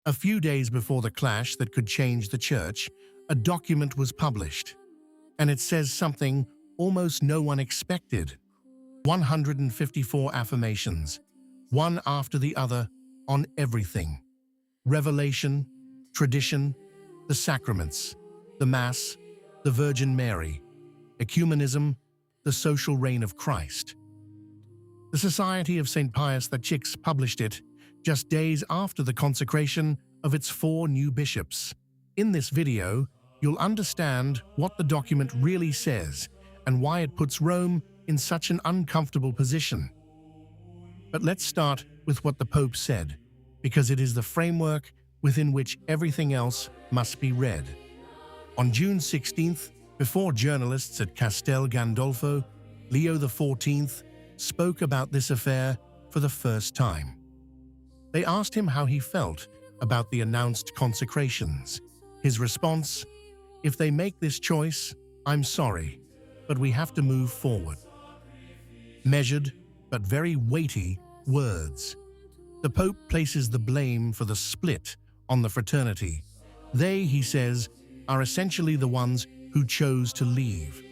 A few days before the clash that could change the church, a document was published. And it says something almost no one expected. 154 affirmations, one after the other, on everything. Revelation, tradition, the sacraments, the Mass, the Virgin Mary, ecumenism, the social reign of Christ. The Society of St. Pius X published it just days after the consecration of its 4 new bishops. In this video, you'll understand what the document really says and why it puts Rome in such an uncomfortable position. But let's start with what the Pope said, because it is the framework within which everything else must be read. On June 16th, before journalists at Castel Gandolfo, Leo XIV spoke about this affair for the first time. They asked him how he felt about the announced consecrations. His response, "If they make this choice, I'm sorry, but we have to move forward." Measured, but very weighty words. The Pope places the blame for the split on the fraternity. They, he says, are essentially the ones who chose to leave.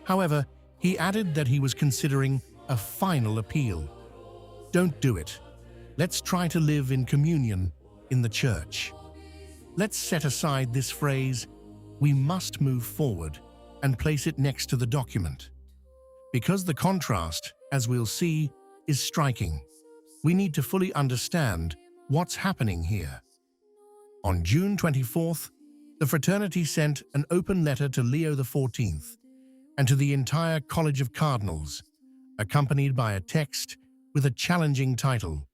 However, he added that he was considering a final appeal. Don't do it. Let's try to live in communion in the Church. Let's set aside this phrase, "we must move forward," and place it next to the document. Because the contrast, as we'll see, is striking, we need to fully understand what's happening here. On June 24th, the fraternity sent an open letter to Leo XIV and to the entire College of Cardinals, accompanied by a text with a challenging title,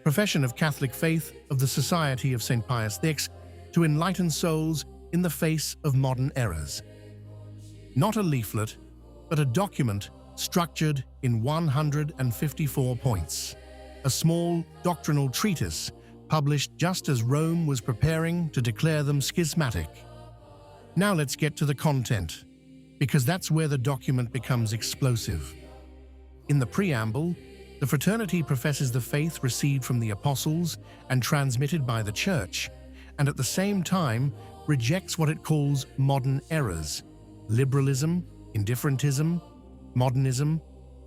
"Profession of Catholic Faith of the Society of St. Pius X to enlighten souls in the face of modern errors." Not a leaflet, but a document structured in 154 points. A small doctrinal treatise published just as Rome was preparing to declare them schismatic. Now let's get to the content, because that's where the document becomes explosive. In the preamble, the fraternity professes the faith received from the apostles and transmitted by the Church, and at the same time rejects what it calls modern errors: liberalism, indifferentism, modernism,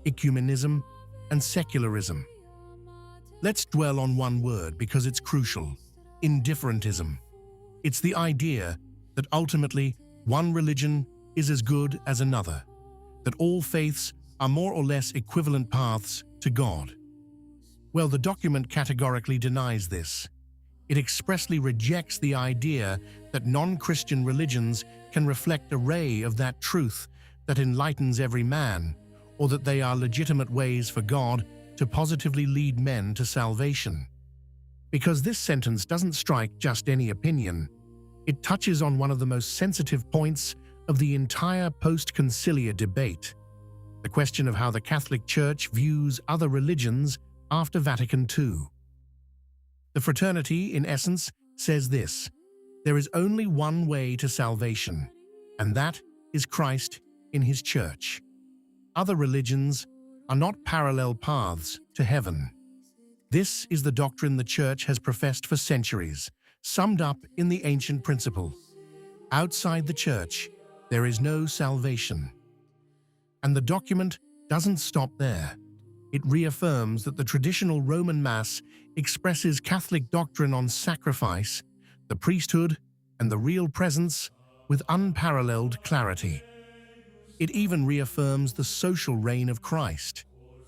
ecumenism, and secularism. Let's dwell on one word because it's crucial: indifferentism. It's the idea that ultimately one religion is as good as another, that all faiths are more or less equivalent paths to God. Well, the document categorically denies this. It expressly rejects the idea that non-Christian religions can reflect a ray of that truth that enlightens every man, or that they are legitimate ways for God to positively lead men to salvation. Because this sentence doesn't strike just any opinion, it touches on one of the most sensitive points of the entire post-conciliar debate, the question of how the Catholic Church views other religions after Vatican II. The fraternity, in essence, says this: there is only one way to salvation, and that is Christ in his Church. Other religions are not parallel paths to heaven. This is the doctrine the Church has professed for centuries, summed up in the ancient principle: outside the Church, there is no salvation. And the document doesn't stop there. It reaffirms that the traditional Roman Mass expresses Catholic doctrine on sacrifice, the priesthood, and the real presence with unparalleled clarity. It even reaffirms the social reign of Christ,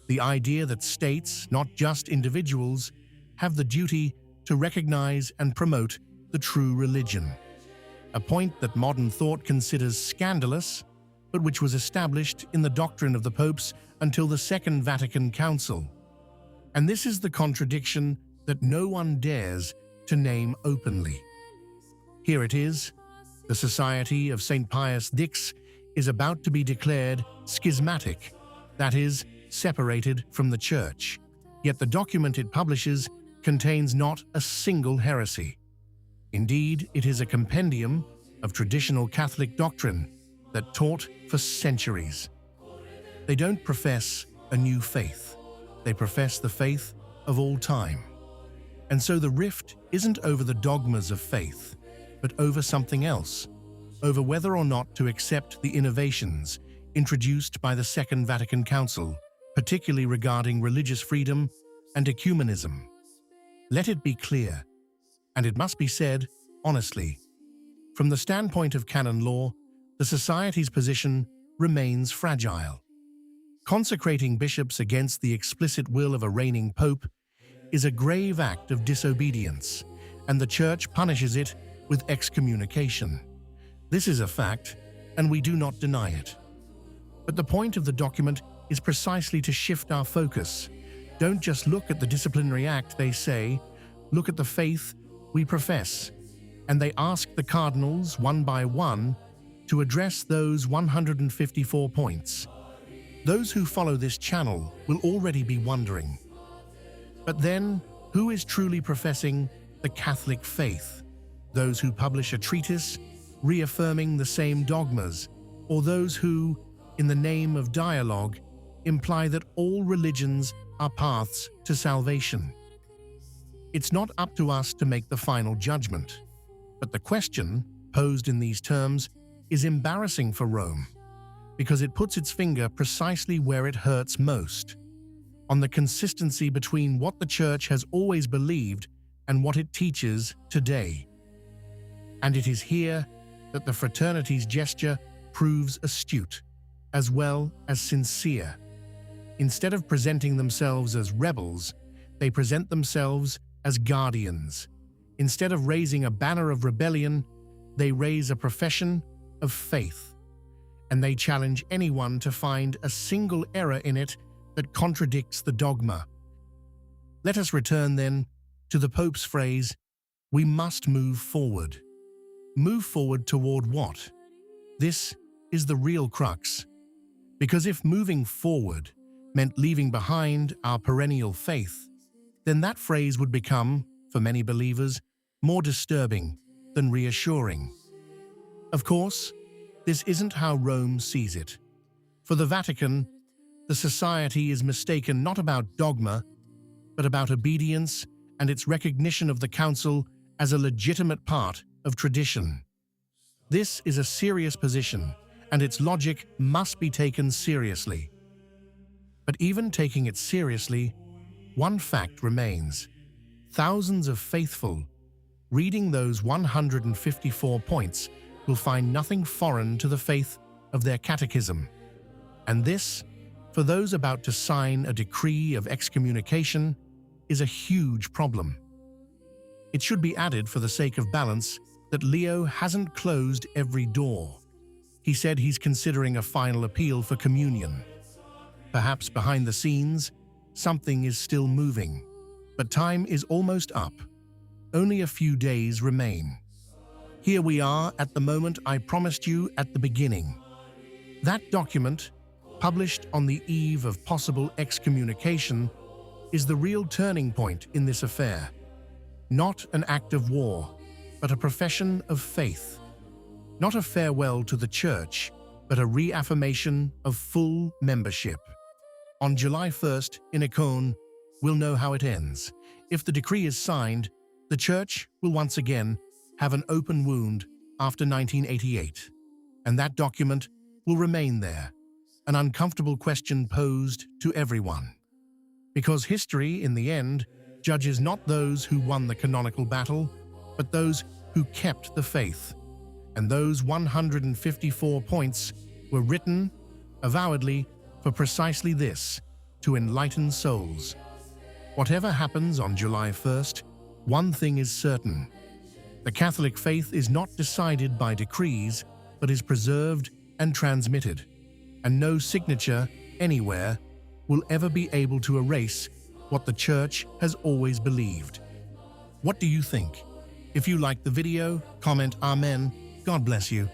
the idea that states, not just individuals, have the duty to recognize and promote the true religion. A point that modern thought considers scandalous, but which was established in the doctrine of the popes until the Second Vatican Council. And this is the contradiction that no one dares to name openly. Here it is: the Society of St. Pius X is about to be declared schismatic, that is, separated from the Church. Yet the document it publishes contains not a single heresy. Indeed, it is a compendium of traditional Catholic doctrine that taught for centuries. They don't profess a new faith. They profess the faith of all time. And so the rift isn't over the dogmas of faith, but over something else, over whether or not to accept the innovations introduced by the Second Vatican Council, particularly regarding religious freedom and ecumenism. Let it be clear, and it must be said honestly, from the standpoint of canon law, the Society's position remains fragile. Consecrating bishops against the explicit will of a reigning pope is a grave act of disobedience, and the Church punishes it with excommunication. This is a fact, and we do not deny it. But the point of the document is precisely to shift our focus. Don't just look at the disciplinary act, they say, look at the faith we profess. And they ask the cardinals, one by one, to address those 154 points. Those who follow this channel will already be wondering. But then, who is truly professing the Catholic faith? Those who publish a treatise reaffirming the same dogmas, or those who, in the name of dialogue, imply that all religions are paths to salvation? It's not up to us to make the final judgment, but the question, posed in these terms, is embarrassing for Rome, because it puts its finger precisely where it hurts most, on the consistency between what the Church has always believed and what it teaches today. And it is here that the fraternity's gesture proves astute, as well as sincere. Instead of presenting themselves as rebels, they present themselves as guardians. Instead of raising a banner of rebellion, they raise a profession of faith. And they challenge anyone to find a single error in it that contradicts the dogma. Let us return, then, to the Pope's phrase, "We must move forward." Move forward toward what? This is the real crux. Because if moving forward meant leaving behind our perennial faith, then that phrase would become, for many believers, more disturbing than reassuring. Of course, this isn't how Rome sees it. For the Vatican, the Society is mistaken not about dogma, but about obedience and its recognition of the Council as a legitimate part of tradition. This is a serious position, and its logic must be taken seriously. But even taking it seriously, one fact remains. Thousands of faithful, reading those 154 points, will find nothing foreign to the faith of their catechism. And this, for those about to sign a decree of excommunication, is a huge problem. It should be added, for the sake of balance, that Leo hasn't closed every door. He said he's considering a final appeal for communion. Perhaps behind the scenes, something is still moving. But time is almost up. Only a few days remain. Here we are at the moment I promised you at the beginning. That document, published on the eve of possible excommunication, is the real turning point in this affair. Not an act of war, but a profession of faith. Not a farewell to the Church, but a reaffirmation of full membership. On July 1st, in Écône, we'll know how it ends. If the decree is signed, the Church will once again have an open wound after 1988. And that document will remain there, an uncomfortable question posed to everyone. Because history, in the end, judges not those who won the canonical battle, but those who kept the faith. And those 154 points were written, avowedly, for precisely this, to enlighten souls. Whatever happens on July 1st, one thing is certain. The Catholic faith is not decided by decrees, but is preserved and transmitted. And no signature, anywhere, will ever be able to erase what the Church has always believed. What do you think? If you liked the video, comment Amen. God bless you.